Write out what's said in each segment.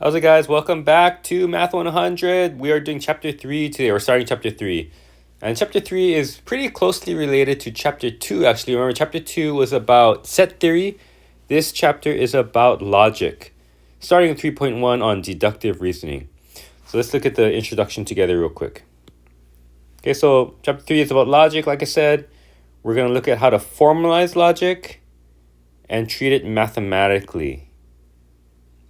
How's it, guys? Welcome back to Math 100. We are doing chapter 3 today. We're starting chapter 3. And chapter 3 is pretty closely related to chapter 2, actually. Remember, chapter 2 was about set theory. This chapter is about logic, starting with 3.1 on deductive reasoning. So let's look at the introduction together real quick. Okay, so chapter 3 is about logic, like I said. We're going to look at how to formalize logic and treat it mathematically.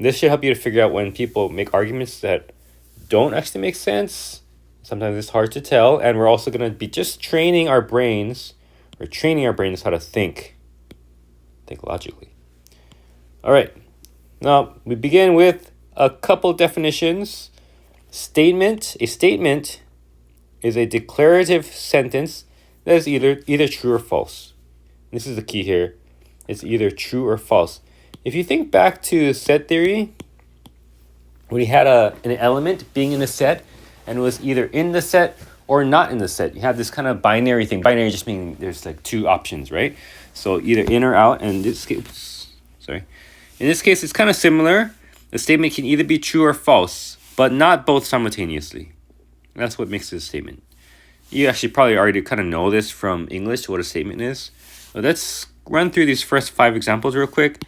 This should help you to figure out when people make arguments that don't actually make sense. Sometimes it's hard to tell. And we're also going to be just training our brains how to think logically. All right. Now, we begin with a couple definitions. A statement is a declarative sentence that is either true or false. This is the key here. It's either true or false. If you think back to set theory, we had an element being in a set and it was either in the set or not in the set. You have this kind of binary thing. Binary just meaning there's like two options, right? So either in or out. And in this case, it's kind of similar. The statement can either be true or false, but not both simultaneously. That's what makes it a statement. You actually probably already kind of know this from English, what a statement is. But let's run through these first 5 examples real quick.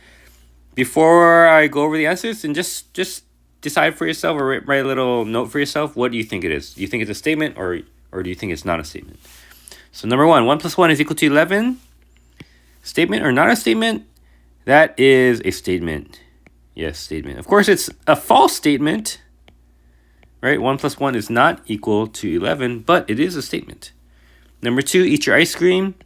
Before I go over the answers, and just decide for yourself or write a little note for yourself. What do you think it is? Do you think it's a statement or do you think it's not a statement? So number 1, 1 plus 1 is equal to 11. Statement or not a statement? That is a statement. Yes, statement. Of course, it's a false statement, right? 1 plus 1 is not equal to 11, but it is a statement. Number 2, eat your ice cream.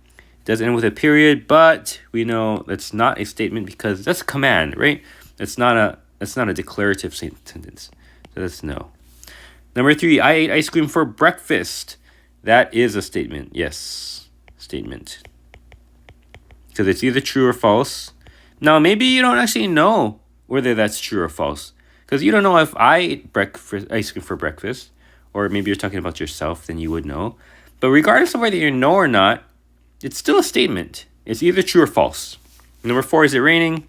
It does end with a period, but we know that's not a statement because that's a command, right? That's not a declarative sentence. So that's no. Number 3, I ate ice cream for breakfast. That is a statement. Yes, statement. Because it's either true or false. Now, maybe you don't actually know whether that's true or false. Because you don't know if I ate ice cream for breakfast, or maybe you're talking about yourself, then you would know. But regardless of whether you know or not, it's still a statement. It's either true or false. Number 4, is it raining?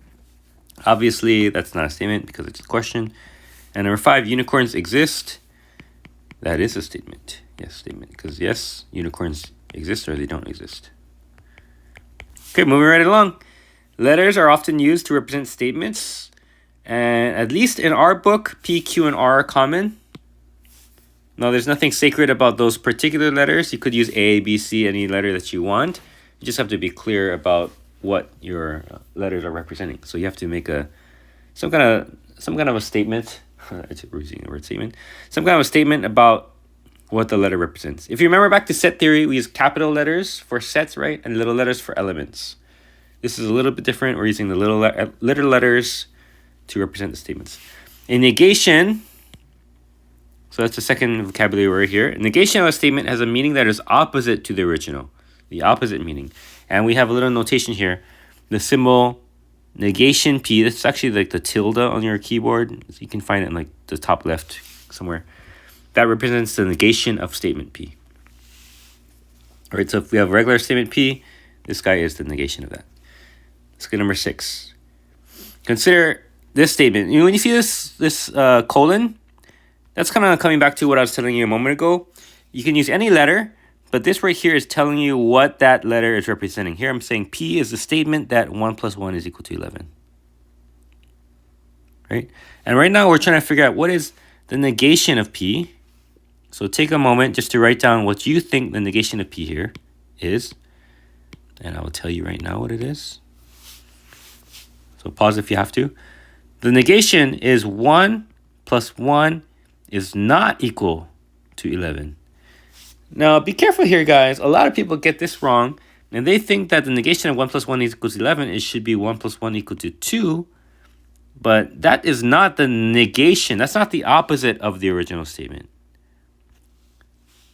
Obviously, that's not a statement because it's a question. And number 5, unicorns exist. That is a statement. Yes, statement. Because yes, unicorns exist or they don't exist. Okay, moving right along. Letters are often used to represent statements. And at least in our book, P, Q, and R are common. Now, there's nothing sacred about those particular letters. You could use A, B, C, any letter that you want. You just have to be clear about what your letters are representing. So you have to make some kind of a statement. It's using the word statement. Some kind of a statement about what the letter represents. If you remember back to set theory, we use capital letters for sets, right? And little letters for elements. This is a little bit different. We're using the little letters to represent the statements. In negation, so that's the second vocabulary word here. Negation of a statement has a meaning that is opposite to the original. The opposite meaning. And we have a little notation here. The symbol negation P, that's actually like the tilde on your keyboard. You can find it in like the top left somewhere. That represents the negation of statement P. All right, so if we have regular statement P, this guy is the negation of that. Let's get number 6. Consider this statement. When you see this colon, that's kind of coming back to what I was telling you a moment ago. You can use any letter, but this right here is telling you what that letter is representing. Here I'm saying P is the statement that 1 plus 1 is equal to 11. Right? And right now we're trying to figure out what is the negation of P. So take a moment just to write down what you think the negation of P here is. And I will tell you right now what it is. So pause if you have to. The negation is 1 plus 1 is not equal to 11. Now, be careful here, guys. A lot of people get this wrong, and they think that the negation of 1 plus 1 equals 11, it should be 1 plus 1 equal to 2, but that is not the negation. That's not the opposite of the original statement.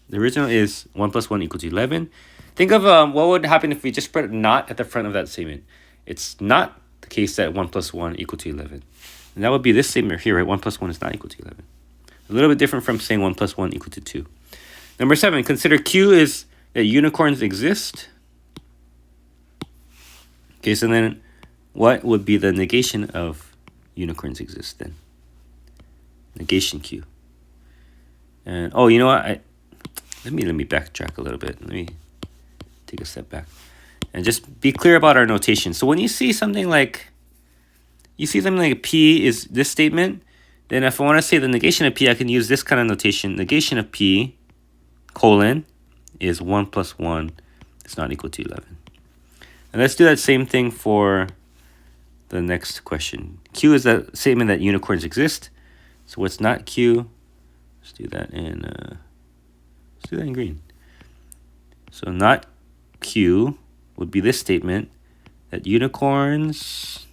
The original is 1 plus 1 equals 11. Think of what would happen if we just put a not at the front of that statement. It's not the case that 1 plus 1 equal to 11. And that would be this statement here, right? 1 plus 1 is not equal to 11. A little bit different from saying 1 plus 1 equal to 2. Number 7, consider Q is that unicorns exist. Okay, so then what would be the negation of unicorns exist then? negation Q. And oh, you know what? Let me backtrack a little bit. Let me take a step back and just be clear about our notation. So when you see something like P is this statement, then if I want to say the negation of P, I can use this kind of notation. Negation of P colon is 1 plus 1 is not equal to 11. And let's do that same thing for the next question. Q is that statement that unicorns exist. So what's not Q? Let's do that in green. So not Q would be this statement that unicorns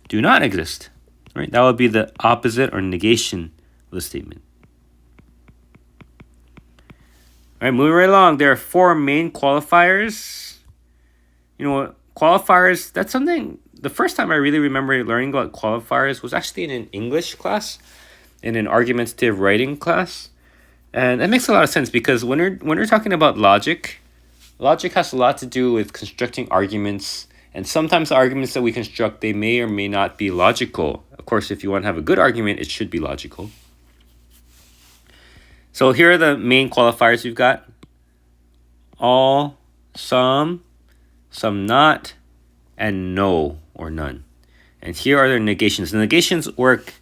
do not exist. Right? That would be the opposite or negation of the statement. All right, moving right along. There are 4 main qualifiers. You know, qualifiers, that's something, the first time I really remember learning about qualifiers was actually in an English class, in an argumentative writing class. And that makes a lot of sense because when we're talking about logic has a lot to do with constructing arguments. And sometimes the arguments that we construct, they may or may not be logical. Of course, if you want to have a good argument, it should be logical. So here are the main qualifiers we've got. All, some not, and no or none. And here are their negations. The negations work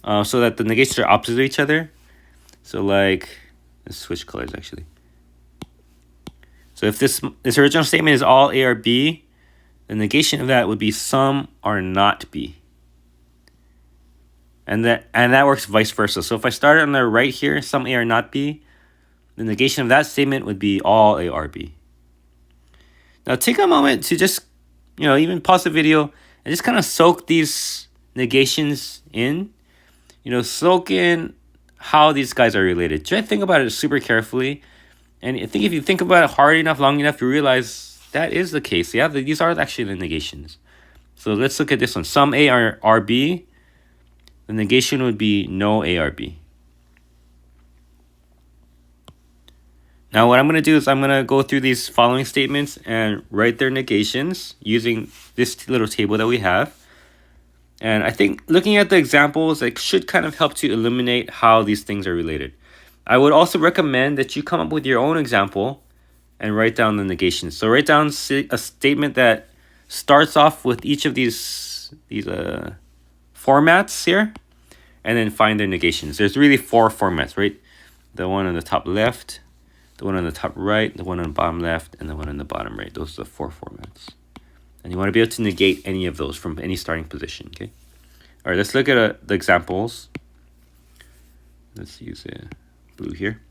so that the negations are opposite of each other. So like, let's switch colors actually. So if this original statement is all A or B, the negation of that would be some are not B. And that works vice versa. So if I start on the right here, some A are not B, the negation of that statement would be all A are B. Now take a moment to just, even pause the video and just kind of soak these negations in. Soak in how these guys are related. Try to think about it super carefully. And I think if you think about it hard enough, long enough, you realize that is the case. Yeah, these are actually the negations. So let's look at this one. Some A are B. The negation would be no A or B. Now what I'm going to do is I'm going to go through these following statements and write their negations using this little table that we have. And I think looking at the examples, it should kind of help to illuminate how these things are related. I would also recommend that you come up with your own example and write down the negations. So write down a statement that starts off with each of these formats here, and then find their negations. There's really 4 formats, right? The one on the top left, the one on the top right, the one on the bottom left, and the one on the bottom right. Those are the 4 formats. And you want to be able to negate any of those from any starting position, okay? All right, let's look at the examples. Let's use blue here.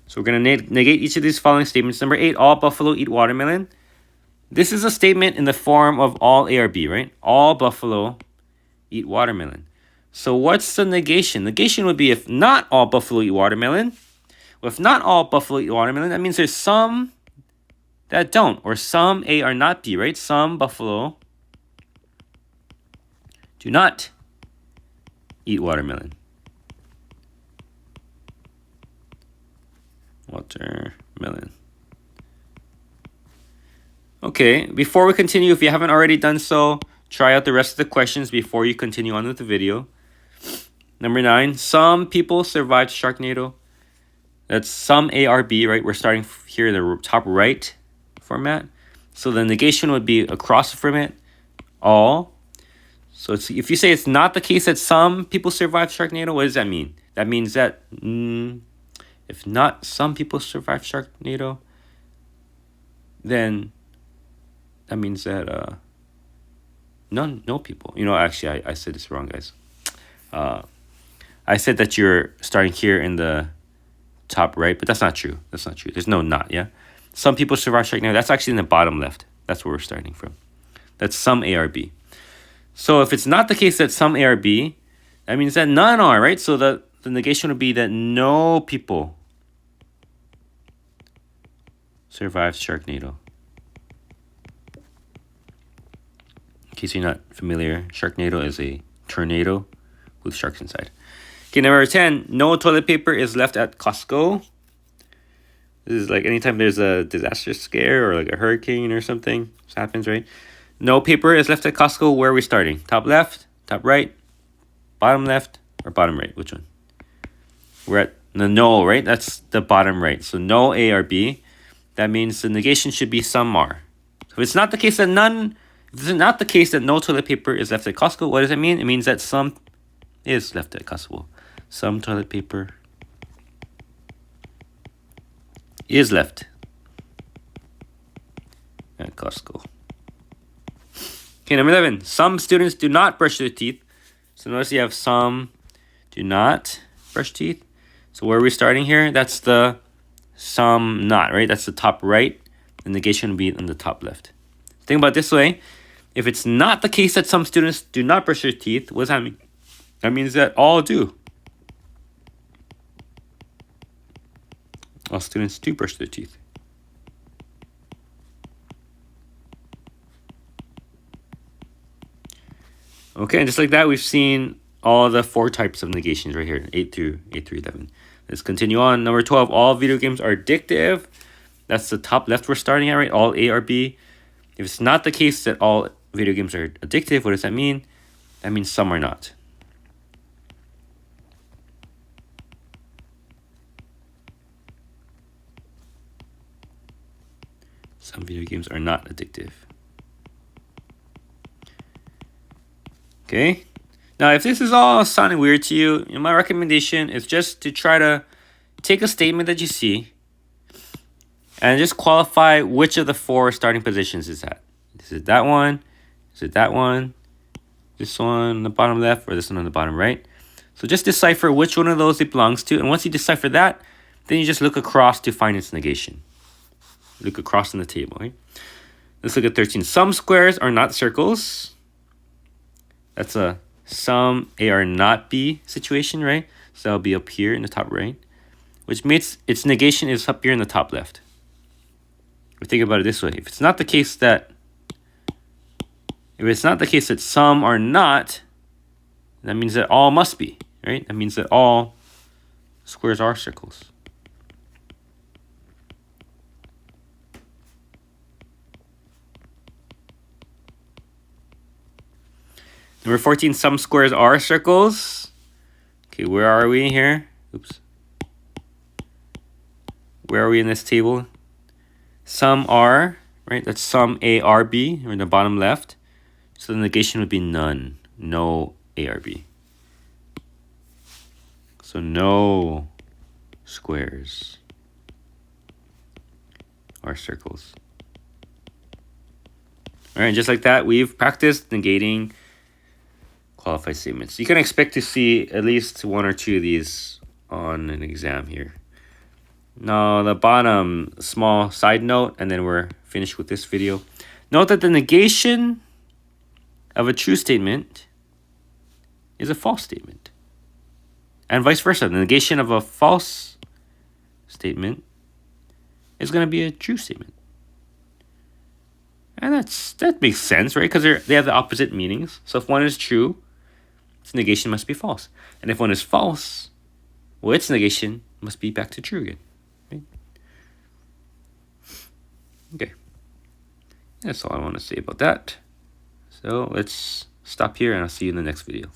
So we're going to negate each of these following statements. Number 8, all buffalo eat watermelon. This is a statement in the form of all A or B, right? All buffalo eat watermelon. So what's the negation? Negation would be if not all buffalo eat watermelon. Well, if not all buffalo eat watermelon, that means there's some that don't, or some A are not B, right? Some buffalo do not eat watermelon. Watermelon. Okay, before we continue, if you haven't already done so, try out the rest of the questions before you continue on with the video. Number 9, some people survived Sharknado. That's some A or B, right? We're starting here in the top right format. So the negation would be across from it, all. So if you say it's not the case that some people survived Sharknado, what does that mean? That means that if not some people survived Sharknado, then that means that no people. Actually, I said this wrong, guys. I said that you're starting here in the top right, but that's not true. That's not true. There's no not, yeah? Some people survive Sharknado. That's actually in the bottom left. That's where we're starting from. That's some A or B. So if it's not the case that some A or B, that means that none are, right? So the negation would be that no people survived Sharknado. In case you're not familiar, Sharknado is a tornado with sharks inside. Okay, number 10, no toilet paper is left at Costco. This is like anytime there's a disaster scare or like a hurricane or something. This happens, right? No paper is left at Costco. Where are we starting? Top left, top right, bottom left, or bottom right? Which one? We're at the no, right? That's the bottom right. So no A or B. That means the negation should be some are. So if it's not the case that if it's not the case that no toilet paper is left at Costco, what does it mean? It means that some is left at Costco. Some toilet paper is left at Costco. Okay, number 11. Some students do not brush their teeth. So notice you have some do not brush teeth. So where are we starting here? That's the some not, right? That's the top right. The negation will be on the top left. Think about it this way. If it's not the case that some students do not brush their teeth, what does that mean? That means that all do. All students do brush their teeth. Okay, and just like that, we've seen all the 4 types of negations right here, 8 through 11. Let's continue on. Number 12, all video games are addictive. That's the top left we're starting at, right? All A or B. If it's not the case that all video games are addictive, what does that mean? That means some are not. Some video games are not addictive. Okay. Now, if this is all sounding weird to you, my recommendation is just to try to take a statement that you see and just qualify which of the 4 starting positions is that. Is it that one? Is it that one? This one on the bottom left or this one on the bottom right? So just decipher which one of those it belongs to. And once you decipher that, then you just look across to find its negation. Look across on the table, right? Let's look at 13. Some squares are not circles. That's a some A or not B situation, right? So that'll be up here in the top right, which means its negation is up here in the top left. We think about it this way. If it's not the case that some are not, that means that all must be, right? That means that all squares are circles. Number 14, some squares are circles. Okay, where are we here? Oops. Where are we in this table? Some are, right? That's some A, R, B, or in the bottom left. So the negation would be none. No A, R, B. So no squares are circles. All right, just like that, we've practiced negating qualified statements. You can expect to see at least 1 or 2 of these on an exam here. Now, the bottom small side note, and then we're finished with this video. Note that the negation of a true statement is a false statement. And vice versa. The negation of a false statement is going to be a true statement. And that makes sense, right? Because they have the opposite meanings. So if one is true, its negation must be false. And if one is false, well, its negation must be back to true again. Right? Okay. That's all I want to say about that. So let's stop here and I'll see you in the next video.